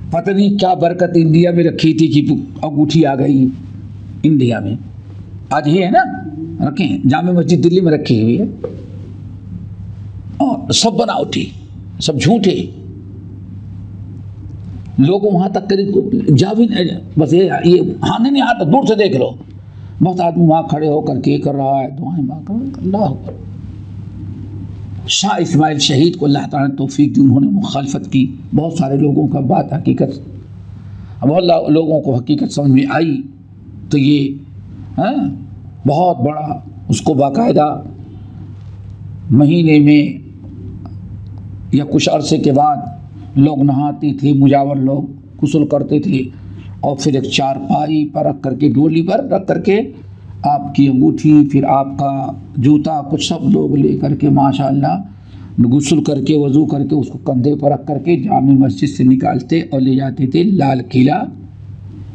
پتہ نہیں کیا برکت انڈیا میں رکھی تھی کہ انگوٹھی آ گئی انڈیا میں. آج یہ ہے نا رکھے ہیں, جامع مسجد دلی میں رکھی ہوئی ہے, اور سب بناوٹی, سب جھوٹے. لوگوں وہاں تک جا بھی نہیں, بس یہ ہاں نہیں آتا, دور سے دیکھ لو, بس آدمی وہاں کھڑے ہو کر کے کر رہا ہے دعائیں مانگ رہا ہے. اللہ اکبر. شاہ اسماعیل شہید کو اللہ تعالیٰ نے توفیق دی, انہوں نے مخالفت کی. بہت سارے لوگوں کا بات حقیقت, بہت لوگوں کو حقیقت سمجھ میں آئی تو یہ بہت بڑا, اس کو باقاعدہ مہینے میں یا کچھ عرصے کے بعد لوگ نہاتے تھے, مجاور لوگ غسل کرتے تھے, اور پھر ایک چارپائی پر رکھ کر کے, ڈولی پر رکھ کر کے آپ کی انگوٹھی, پھر آپ کا جوتا, کچھ سب لوگ لے کر کے ماشاءاللہ غسل کر کے وضو کر کے اس کو کندھے پر رکھ کر کے جامع مسجد سے نکالتے اور لے جاتے تھے لال قلعہ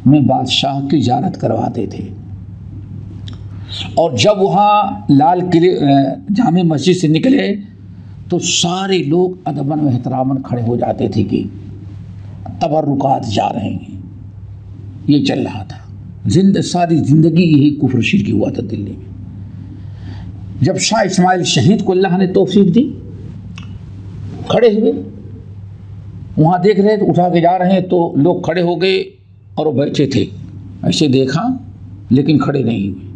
میں بادشاہ کی زیارت کرواتے تھے. اور جب وہاں لال قلعے جامع مسجد سے نکلے تو سارے لوگ ادباً و احتراماً کھڑے ہو جاتے تھے کہ تبرکات جا رہے ہیں. یہ چل رہا تھا, ساری زندگی یہی کفر شرک ہوا تھا دلی میں. جب شاہ اسماعیل شہید کو اللہ نے توفیق دی, کھڑے ہوئے وہاں دیکھ رہے تو اٹھا کے جا رہے ہیں, تو لوگ کھڑے ہو گئے اور وہ بیٹھے تھے, ایسے دیکھا لیکن کھڑے نہیں ہوئے.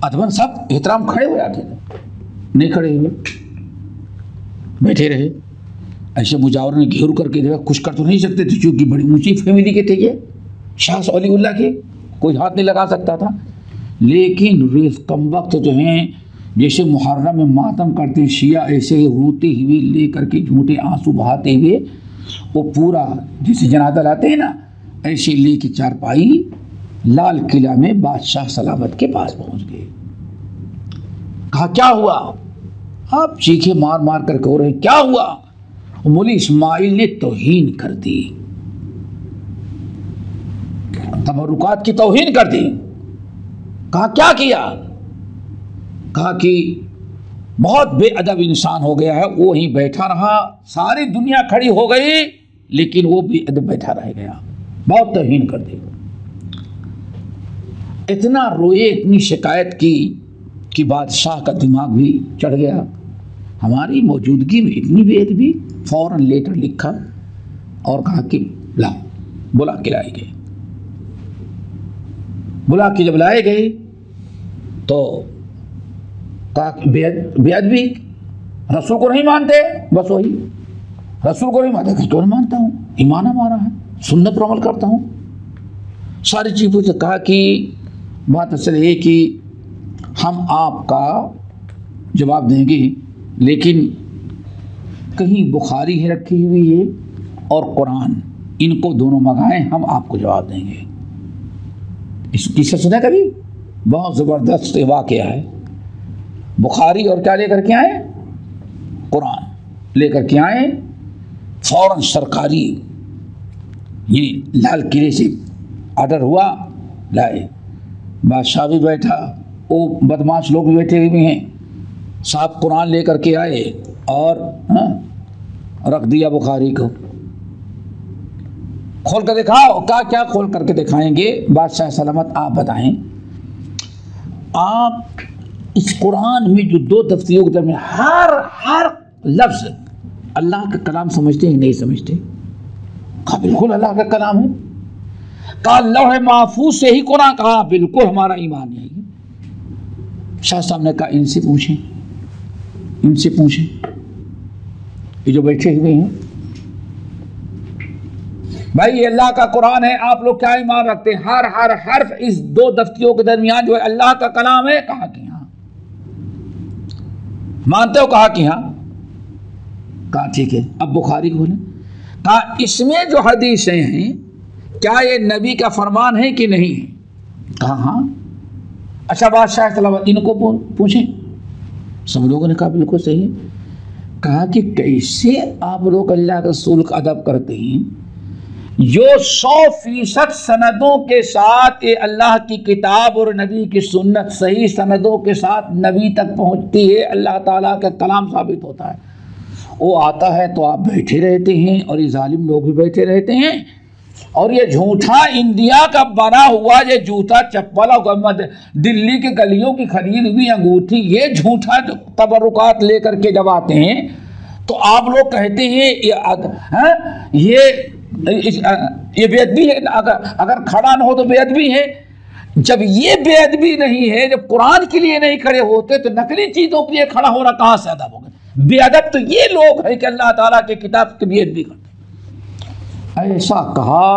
ادباً سب احترام کھڑے ہو جاتے تھے, نہیں کھڑے ہوئے, بیٹھے رہے. ایسے مجاور نے گھیر کر کے دیکھا, کچھ کر تو نہیں سکتے تھے چونکہ بڑی اونچی فیملی کے تھے یہ, شاہ ولی اللہ کے, کوئی ہاتھ نہیں لگا سکتا تھا. لیکن کم وقت جو ہیں جیسے محرم میں ماتم کرتے ہیں شیعہ, ایسے ہی روتے ہوئے لے کر کے جھوٹے آنسو بہاتے ہوئے وہ پورا جیسے جنازہ لاتے ہیں نا, ایسے لے کے چارپائی لال قلعہ میں بادشاہ سلامت کے پاس پہنچ گئے. کہا کیا ہوا؟ آپ چیخے مار مار کر کہہ رہے ہیں کیا ہوا؟ مولی اسماعیل نے توہین کر دی, تبرکات کی توہین کر دی. کہا کیا کیا؟ کہا کہ بہت بے ادب انسان ہو گیا ہے, وہ وہیں بیٹھا رہا, ساری دنیا کھڑی ہو گئی لیکن وہ بے ادب بیٹھا رہ گیا, بہت توہین کر دی. اتنا روئے, اتنی شکایت کی کہ بادشاہ کا دماغ بھی چڑھ گیا. ہماری موجودگی میں اتنی بے ادبی, فوراً لیٹر لکھا اور کہا کہ لا, بلا کے لائے گئے. بلا کے جب لائے گئے تو کہا بے ادبی, رسول کو نہیں مانتے, بس وہی رسول کو نہیں مانتے, کیوں نہیں مانتا ہوں, ایمان ہمارا ہے, سنت پر عمل کرتا ہوں, ساری چیزوں سے. کہا کہ بات اصل ہے کہ ہم آپ کا جواب دیں گے, لیکن کہیں بخاری ہے رکھی ہوئی ہے اور قرآن, ان کو دونوں منگائیں, ہم آپ کو جواب دیں گے. اس کی سنا کبھی, بہت زبردست واقعہ ہے. بخاری اور کیا لے کر کے آئے, قرآن لے کر کے آئے. فوراً سرکاری یہ لال قلعے سے آرڈر ہوا, لائے. بادشاہ بھی بیٹھا, وہ بدماش لوگ بھی بیٹھے ہوئے ہیں. صاحب قرآن لے کر کے آئے اور رکھ دیا بخاری کو. کھول کر دکھاؤ. کیا کھول کر کے دکھائیں گے؟ بادشاہ سلامت آپ بتائیں, آپ اس قرآن میں جو دو دفتریوں کے درمیان ہر لفظ اللہ کا کلام سمجھتے ہیں نہیں سمجھتے؟ کہا بالکل اللہ کا کلام ہے. کہا لوح محفوظ سے ہی قرآن, کہا بالکل ہمارا ایمان ہے. شاہ صاحب نے کہا ان سے پوچھیں, ان سے پوچھیں, یہ جو بیٹھے ہوئے ہیں, بھائی یہ اللہ کا قرآن ہے, آپ لوگ کیا ایمان رکھتے ہیں؟ ہر حرف اس دو دفتریوں کے درمیان جو ہے اللہ کا کلام ہے. کہا کہ ہاں. مانتے ہو؟ کہا کہ ہاں. کہا ٹھیک ہے, اب بخاری کھولیں. کہا اس میں جو حدیثیں ہیں کیا یہ نبی کا فرمان ہے کہ نہیں ہے؟ کہا ہاں. اچھا بادشاہ سلامت ان کو پوچھیں. سب لوگوں نے کہا بالکل صحیح ہے. کہا کہ کیسے آپ لوگ اللہ کے رسول کا ادب کرتے ہیں جو 100% سندوں کے ساتھ یہ اللہ کی کتاب اور نبی کی سنت صحیح سندوں کے ساتھ نبی تک پہنچتی ہے, اللہ تعالیٰ کا کلام ثابت ہوتا ہے, وہ آتا ہے تو آپ بیٹھے رہتے ہیں اور یہ ظالم لوگ بھی بیٹھے رہتے ہیں، اور یہ جھوٹا انڈیا کا بنا ہوا یہ جوتا چپل اور دلی کے گلیوں کی خرید ہوئی انگوٹھی، یہ جھوٹا تبرکات لے کر کے جب آتے ہیں تو آپ لوگ کہتے ہیں یہ بے ادبی ہے، اگر کھڑا نہ ہو تو بے ادبی ہے۔ جب یہ بے ادبی نہیں ہے، جب قرآن کے لیے نہیں کھڑے ہوتے تو نقلی چیزوں کے لیے کھڑا ہونا کہاں سے ادب ہوگا؟ بے ادب تو یہ لوگ ہیں کہ اللہ تعالیٰ کے کتاب کی بے ادبی کرتے۔ ایسا کہا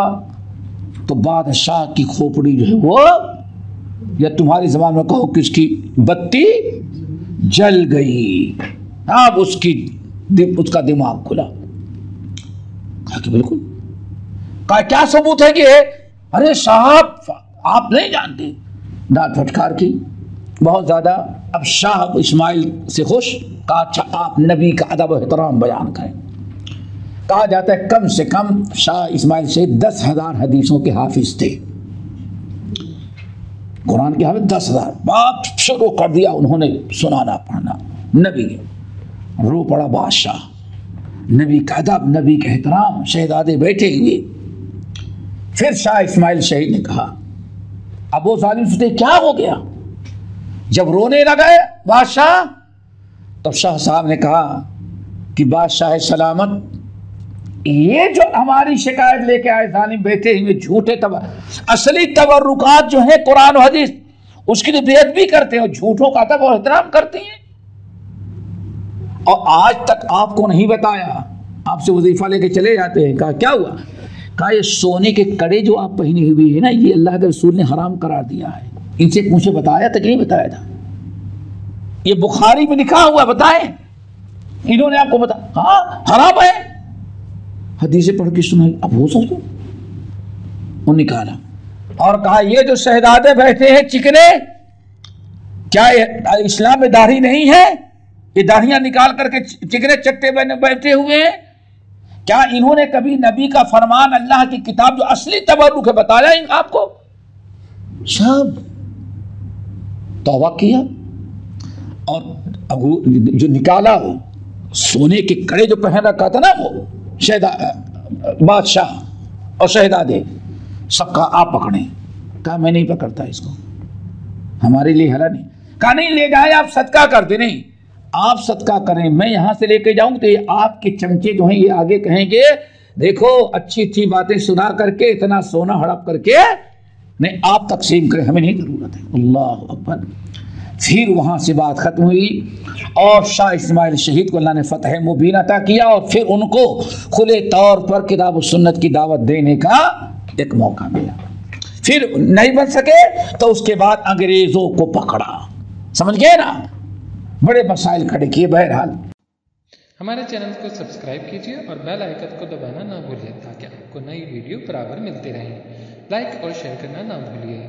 تو بادشاہ کی کھوپڑی جو ہے وہ، یا تمہاری زبان میں کہو کہ اس کی بتی جل گئی، اب اس کا دماغ کھلا۔ کہا کہ بالکل، کہا کیا ثبوت ہے کہ ارے صاحب آپ نہیں جانتے، ڈانٹ پھٹکار کی بہت زیادہ۔ اب شاہ اسماعیل سے خوش، کہا اچھا آپ نبی کا ادب و احترام بیان کریں۔ کہا جاتا ہے کم سے کم شاہ اسماعیل سے 10,000 حدیثوں کے حافظ تھے، قرآن کے حافظ 10,000۔ بات شروع کر دیا انہوں نے سنانا پڑھنا نبی کے، رو پڑا بادشاہ، نبی کا ادب، نبی کا احترام، شہزادے بیٹھے ہوئے۔ پھر شاہ اسماعیل شہید نے کہا، اب وہ ظالم سوچتے کیا ہو گیا؟ جب رونے لگے بادشاہ، تب شاہ صاحب نے کہا کہ بادشاہ سلامت، یہ جو ہماری شکایت لے کے آئے ظالم بیٹھے ہوئے جھوٹے اصلی تبرکات جو ہیں قرآن و حدیث، اس کی بے ادبی کرتے ہیں اور جھوٹوں کا ادب اور احترام کرتے ہیں، اور آج تک آپ کو نہیں بتایا، آپ سے وظیفہ لے کے چلے جاتے ہیں۔ کہا کیا ہوا؟ کہا یہ سونے کے کڑے جو آپ پہنے ہوئے ہیں نا، یہ اللہ کے رسول نے حرام قرار دیا ہے۔ ان سے پوچھے بتایا تک نہیں بتایا تھا؟ یہ بخاری میں لکھا ہوا بتائیں، انہوں نے آپ کو بتایا؟ ہاں حرام ہے، حدیثیں پڑھ کے سنائی۔ اب ہو سکتا وہ نکالا اور کہا یہ جو شہزادے بیٹھے ہیں چکنے، کیا اسلام میں داڑھی نہیں ہے؟ یہ داڑھیاں نکال کر کے چکنے چٹے بیٹھے ہوئے ہیں؟ کیا انہوں نے کبھی نبی کا فرمان، اللہ کی کتاب جو اصلی تبرک ہے بتایا آپ کو؟ سب توبہ کیا اور جو نکالا وہ سونے کے کڑے جو پہن رکھا تھا نا وہ بادشاہ اور شہزادے، سب کا آپ پکڑیں۔ کہا میں نہیں پکڑتا اس کو، ہمارے لیے حلال نہیں۔ کہا نہیں لے جائیں، آپ صدقہ کر دیں۔ نہیں، آپ صدقہ کریں، میں یہاں سے لے کے جاؤں تو یہ آپ کے چمچے جو ہیں یہ آگے کہیں گے دیکھو اچھی اچھی باتیں سنا کر کے اتنا سونا ہڑپ کر کے نہیں، آپ تقسیم کریں، ہمیں نہیں ضرورت ہے۔ اللہ اکبر۔ پھر وہاں سے بات ختم ہوئی اور شاہ اسماعیل شہید کو اللہ نے فتح مبین عطا کیا، اور پھر ان کو کھلے طور پر کتاب و سنت کی دعوت دینے کا ایک موقع ملا۔ پھر نہیں بن سکے تو اس کے بعد انگریزوں کو پکڑا، سمجھ گئے نا، بڑے مسائل کھڑے کیے۔ بہرحال ہمارے چینل کو سبسکرائب کیجیے اور بیل آئیکن کو دبانا نہ بھولیے تاکہ آپ کو نئی ویڈیو برابر ملتی رہیں۔ لائک اور شیئر کرنا نہ بھولیے۔